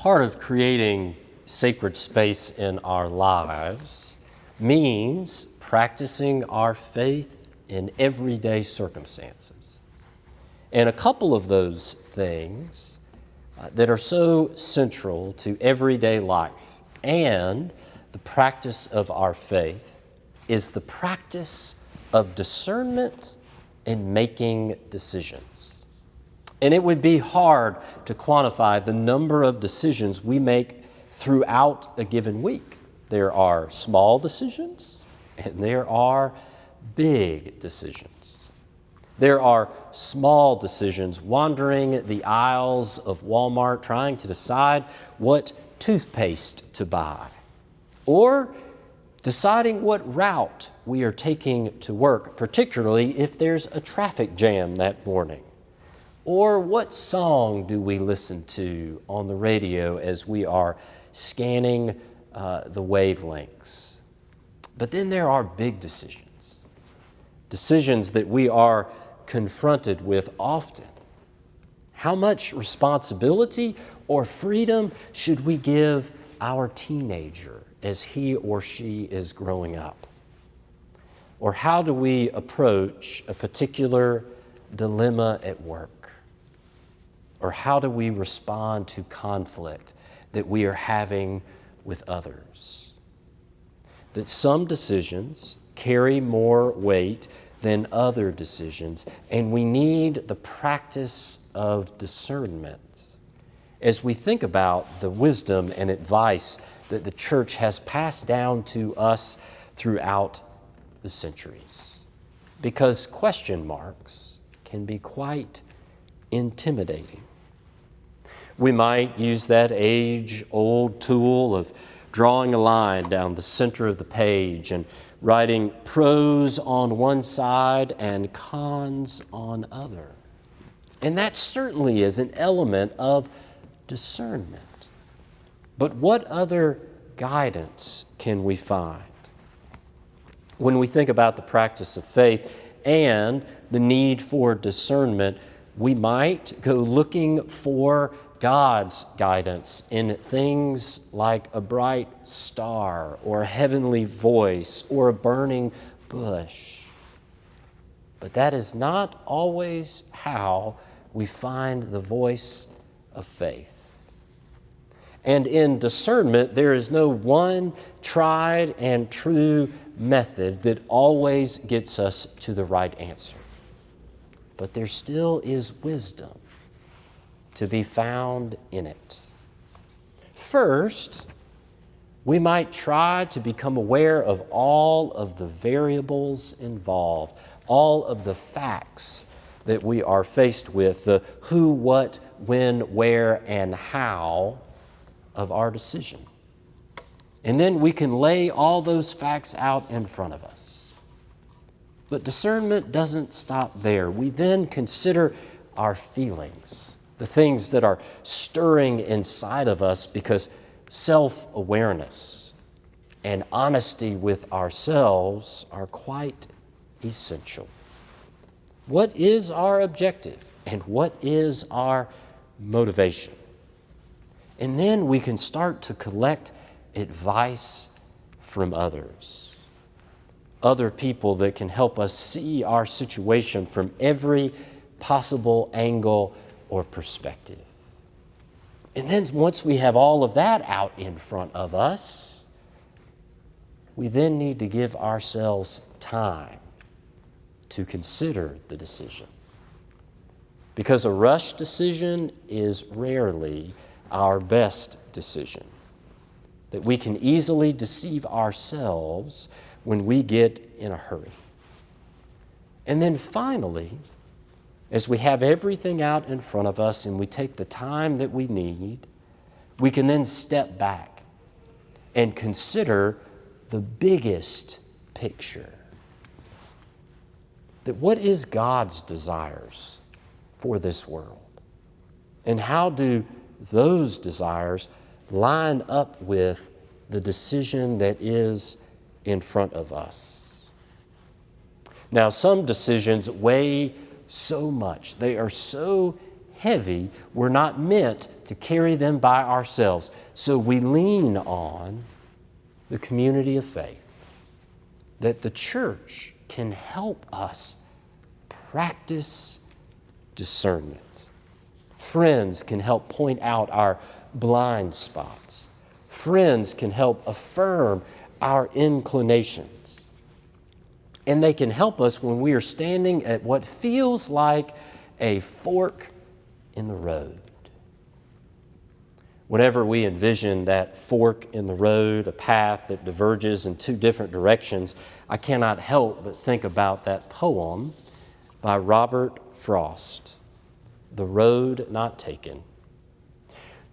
Part of creating sacred space in our lives means practicing our faith in everyday circumstances. And a couple of those things that are so central to everyday life and the practice of our faith is the practice of discernment and making decisions. And it would be hard to quantify the number of decisions we make throughout a given week. There are small decisions and there are big decisions. There are small decisions wandering the aisles of Walmart trying to decide what toothpaste to buy, or deciding what route we are taking to work, particularly if there's a traffic jam that morning. Or what song do we listen to on the radio as we are scanning the wavelengths? But then there are big decisions, decisions that we are confronted with often. How much responsibility or freedom should we give our teenager as he or she is growing up? Or how do we approach a particular dilemma at work? Or how do we respond to conflict that we are having with others? That some decisions carry more weight than other decisions, and we need the practice of discernment as we think about the wisdom and advice that the church has passed down to us throughout the centuries. Because question marks can be quite intimidating. We might use that age-old tool of drawing a line down the center of the page and writing pros on one side and cons on other. And that certainly is an element of discernment. But what other guidance can we find? When we think about the practice of faith and the need for discernment, we might go looking for God's guidance in things like a bright star or a heavenly voice or a burning bush. But that is not always how we find the voice of faith. And in discernment, there is no one tried and true method that always gets us to the right answer. But there still is wisdom to be found in it. First, we might try to become aware of all of the variables involved, all of the facts that we are faced with, the who, what, when, where, and how of our decision. And then we can lay all those facts out in front of us. But discernment doesn't stop there. We then consider our feelings, the things that are stirring inside of us, because self-awareness and honesty with ourselves are quite essential. What is our objective and what is our motivation? And then we can start to collect advice from others, other people that can help us see our situation from every possible angle or perspective. And then once we have all of that out in front of us, we then need to give ourselves time to consider the decision. Because a rushed decision is rarely our best decision. That we can easily deceive ourselves when we get in a hurry. And then finally, as we have everything out in front of us and we take the time that we need, we can then step back and consider the biggest picture. That what is God's desires for this world? And how do those desires line up with the decision that is in front of us? Now, some decisions weigh so much, they are so heavy, we're not meant to carry them by ourselves. So we lean on the community of faith, that the church can help us practice discernment. Friends can help point out our blind spots. Friends can help affirm our inclinations. And they can help us when we are standing at what feels like a fork in the road. Whenever we envision that fork in the road, a path that diverges in two different directions, I cannot help but think about that poem by Robert Frost, The Road Not Taken.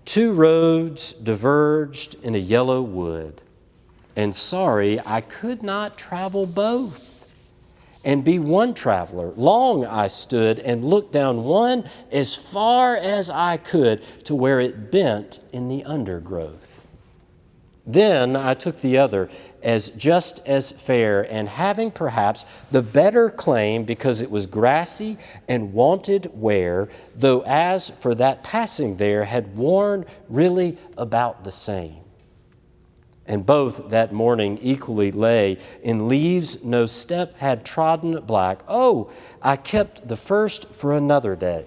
Two roads diverged in a yellow wood, and sorry I could not travel both and be one traveler. Long I stood and looked down one as far as I could to where it bent in the undergrowth. Then I took the other as just as fair, and having perhaps the better claim because it was grassy and wanted wear, though as for that passing there had worn really about the same. And both that morning equally lay in leaves no step had trodden black. Oh, I kept the first for another day,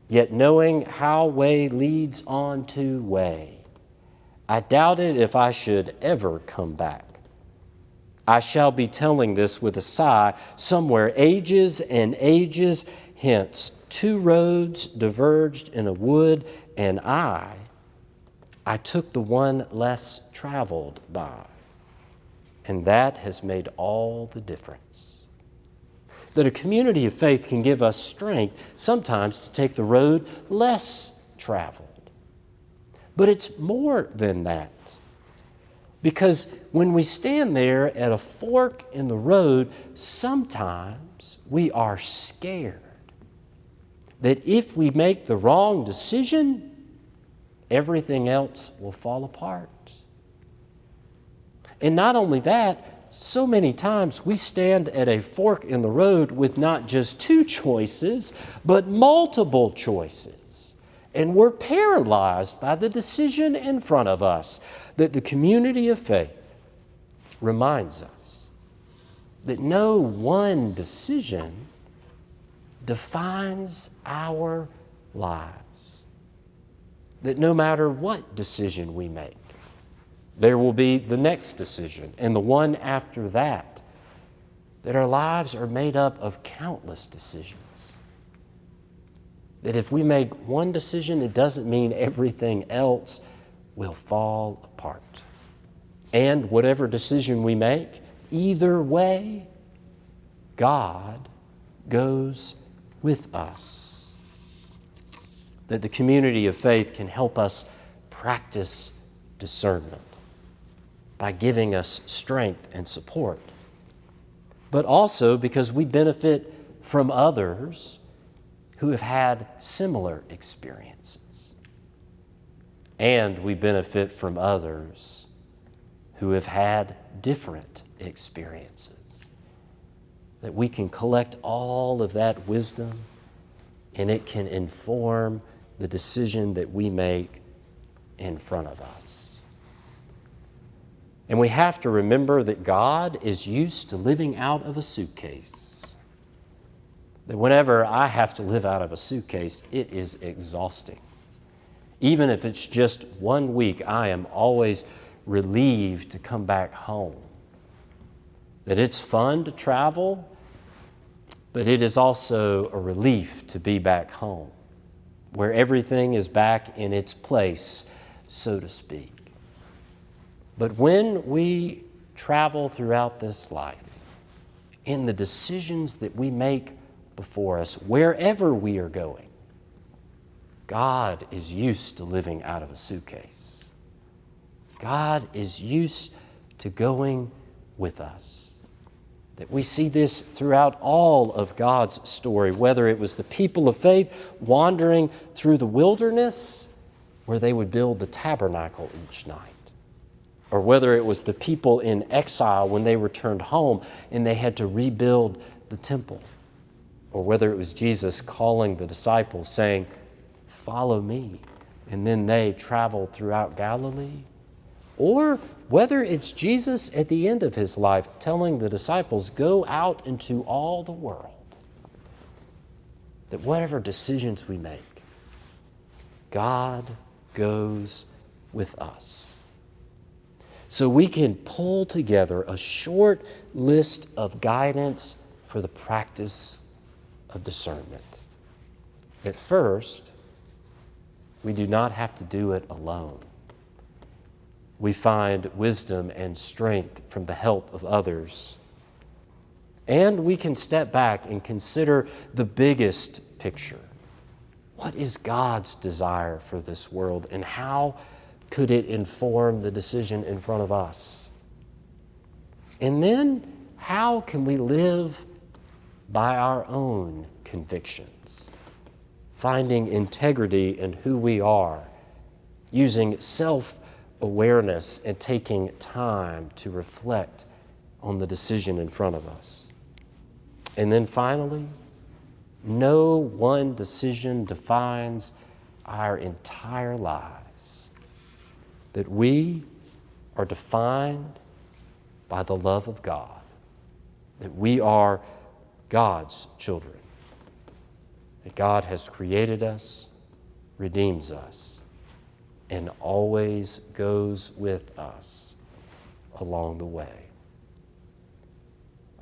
yet knowing how way leads on to way, I doubted if I should ever come back. I shall be telling this with a sigh somewhere ages and ages hence. Two roads diverged in a wood, and I took the one less traveled by. And that has made all the difference. That a community of faith can give us strength sometimes to take the road less traveled. But it's more than that. Because when we stand there at a fork in the road, sometimes we are scared that if we make the wrong decision, everything else will fall apart. And not only that, so many times we stand at a fork in the road with not just two choices, but multiple choices. And we're paralyzed by the decision in front of us. That the community of faith reminds us that no one decision defines our lives. That no matter what decision we make, there will be the next decision and the one after that. That our lives are made up of countless decisions. That if we make one decision, it doesn't mean everything else will fall apart. And whatever decision we make, either way, God goes with us. That the community of faith can help us practice discernment by giving us strength and support, but also because we benefit from others who have had similar experiences. And we benefit from others who have had different experiences. That we can collect all of that wisdom and it can inform the decision that we make in front of us. And we have to remember that God is used to living out of a suitcase. That whenever I have to live out of a suitcase, it is exhausting. Even if it's just 1 week, I am always relieved to come back home. That it's fun to travel, but it is also a relief to be back home, where everything is back in its place, so to speak. But when we travel throughout this life, in the decisions that we make before us, wherever we are going, God is used to living out of a suitcase. God is used to going with us. That we see this throughout all of God's story, whether it was the people of faith wandering through the wilderness where they would build the tabernacle each night, or whether it was the people in exile when they returned home and they had to rebuild the temple, or whether it was Jesus calling the disciples saying, "Follow me," and then they travel throughout Galilee, or whether it's Jesus at the end of his life telling the disciples, go out into all the world, that whatever decisions we make, God goes with us. So we can pull together a short list of guidance for the practice of discernment. At first, we do not have to do it alone. We find wisdom and strength from the help of others. And we can step back and consider the biggest picture. What is God's desire for this world, and how could it inform the decision in front of us? And then, how can we live by our own convictions, finding integrity in who we are, using self-awareness and taking time to reflect on the decision in front of us? And then finally, no one decision defines our entire lives, that we are defined by the love of God, that we are God's children, that God has created us, redeems us, and always goes with us along the way.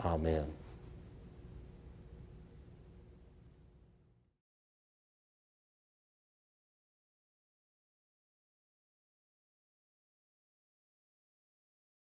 Amen.